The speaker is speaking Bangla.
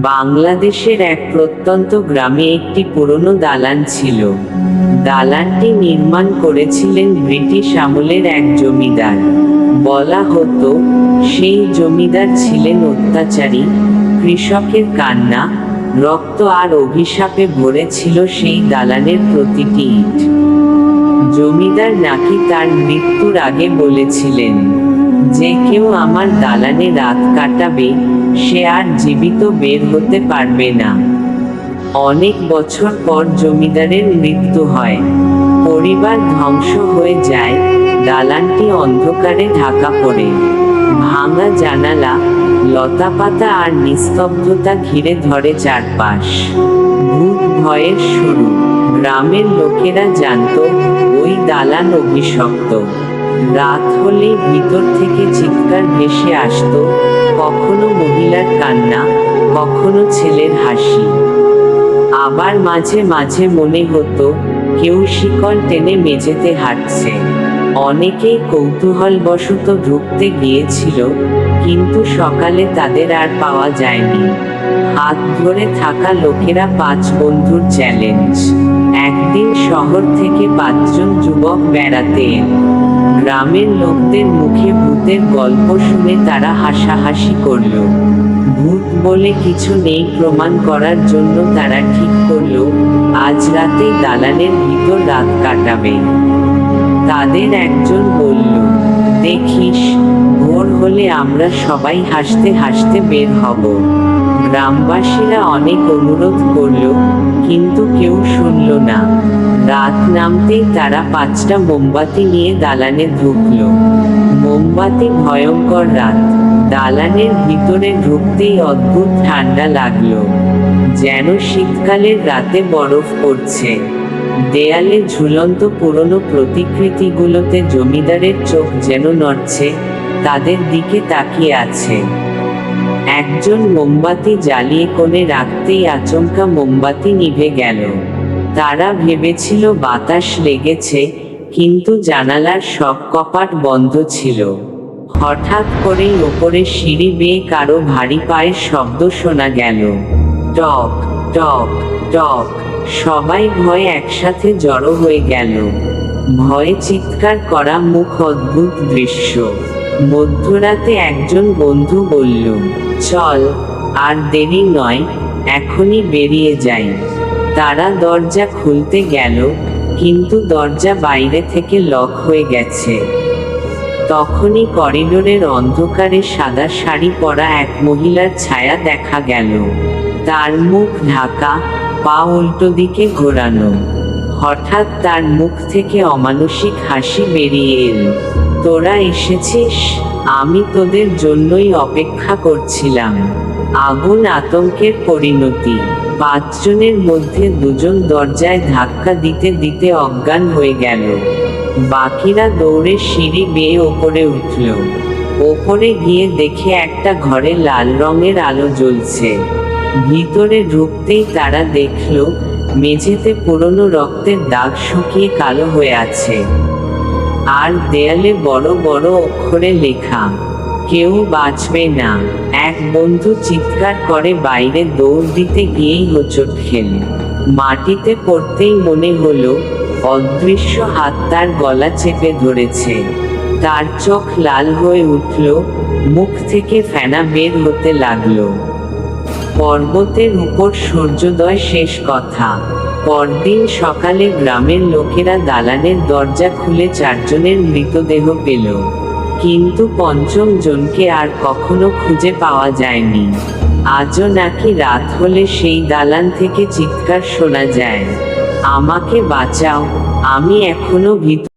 বাংলাদেশের এক প্রত্যন্ত গ্রামে একটি পুরনো দালান ছিল। দালানটি নির্মাণ করেছিলেন ব্রিটিশ আমলের এক জমিদার। বলা হতো সেই জমিদার ছিলেন অত্যাচারী, কৃষকের কান্না, রক্ত আর অভিশাপে ভরে ছিল সেই দালানের প্রতিটি ইট। জমিদার নাকি তার মৃত্যুর আগে বলেছিলেন, যে কেউ আমার দালানে রাত কাটাবে সে আর জীবিত বের হতে পারবে না। অনেক বছর পর জমিদারের মৃত্যু হয়, পরিবার ধ্বংস হয়ে যায়, দালানটি অন্ধকারে ঢাকা পড়ে। ভাঙা জানালা, লতাপাতা আর নিস্তব্ধতা ঘিরে ধরে চারপাশ। ভূত ভয়ের শুরু। গ্রামের লোকেরা জানত ওই দালান অভিশপ্ত। রাত হলেই ভিতর থেকে চিৎকার ভেসে আসতো, কখনো মহিলার কান্না, কখনো ছেলের হাসি। আবার মাঝে মাঝে মনে হতো কেউ শিকল টেনে মেঝেতে হাঁটছে। অনেকেই কৌতূহলবশত ঢুকতে গিয়েছিল, কিন্তু সকালে তাদের আর পাওয়া যায়নি। হাত ধরে থাকা লোকেরা 5 বন্ধুর চ্যালেঞ্জ। একদিন শহর থেকে 5 জন যুবক বেড়াতে এলো। গ্রামের লোকদের মুখে ভূতের গল্প শুনে তারা হাসাহাসি করল। ভূত বলে কিছু নেই প্রমাণ করার জন্য তারা ঠিক করল আজ রাতেই দালানের ভিতর রাত কাটাবে। তাদের একজন বলল, দেখিস, ভোর হলে আমরা সবাই হাসতে হাসতে বের হব। গ্রামবাসীরা অনেক অনুরোধ করল, কিন্তু কেউ শুনল না। রাত নামতেই তারা 5টা মোমবাতি নিয়ে দালানে ঢুকল। মোমবাতি ভয়ঙ্কর রাত। দালানের ভিতরে ঢুকতেই অদ্ভুত ঠান্ডা লাগলো, যেন শীতকালের রাতে বরফ পড়ছে। দেয়ালে ঝুলন্ত পুরনো প্রতিকৃতিগুলোতে জমিদারের চোখ যেন নড়ছে, তাদের দিকে তাকিয়ে আছে। একজন মোমবাতি জ্বালিয়ে কোণে রাখতেই আচমকা মোমবাতি নিভে গেল। তারা ভেবেছিল বাতাস লেগেছে, কিন্তু জানালার সব কপাট বন্ধ ছিল। হঠাৎ করেই ওপরে সিঁড়ি বেয়ে কারো ভারী পায়ের শব্দ শোনা গেল। টক টক টক। সবাই ভয়ে একসাথে জড়ো হয়ে গেল। ভয়ে চিৎকার করা মুখ, অদ্ভুত দৃশ্য। মধ্যরাতে একজন বন্ধু বলল, চল, আর দেরি নয়, এখনই বেরিয়ে যাই। তারা দরজা খুলতে গেল, কিন্তু দরজা বাইরে থেকে লক হয়ে গেছে। তখনই করিডোরের অন্ধকারে সাদা শাড়ি পরা এক মহিলার ছায়া দেখা গেল। তার মুখ ঢাকা, পা উল্টো দিকে ঘোরানো। হঠাৎ তার মুখ থেকে অমানুষিক হাসি বেরিয়ে এলো। তোরা এসেছিস? আমি তোদের জন্যই অপেক্ষা করছিলাম। আগুন আতঙ্কের পরিণতি। 5 জনের মধ্যে 2 জন দরজায় ধাক্কা দিতে দিতে অজ্ঞান হয়ে গেল। বাকিরা দৌড়ে সিঁড়ি বেয়ে ওপরে উঠল। ওপরে গিয়ে দেখে একটা ঘরে লাল রঙের আলো জ্বলছে। ভিতরে ঢুকতেই তারা দেখল মেঝেতে পুরনো রক্তের দাগ শুকিয়ে কালো হয়ে আছে। আর দেয়ালে বড় বড় অক্ষরে লেখা, কেউ বাঁচবে না। এক বন্ধু চিৎকার করে বাইরে দৌড় দিতে গিয়েই হোঁচট খেল। মাটিতে পড়তেই মনে হলো অদৃশ্য হাত তার গলা চেপে ধরেছে। তার চোখ লাল হয়ে উঠল, মুখ থেকে ফেনা বের হতে লাগলো। পর্বতের উপর সূর্যোদয় শেষ কথা। পরদিন সকালে গ্রামের লোকেরা দালানের দরজা খুলে 4 জনের মৃতদেহ পেল, কিন্তু 5ম জনকে আর কখনো খুঁজে পাওয়া যায়নি। আজও নাকি রাত হলে সেই দালান থেকে চিৎকার শোনা যায়, আমাকে বাঁচাও, আমি এখনো ভিতরে।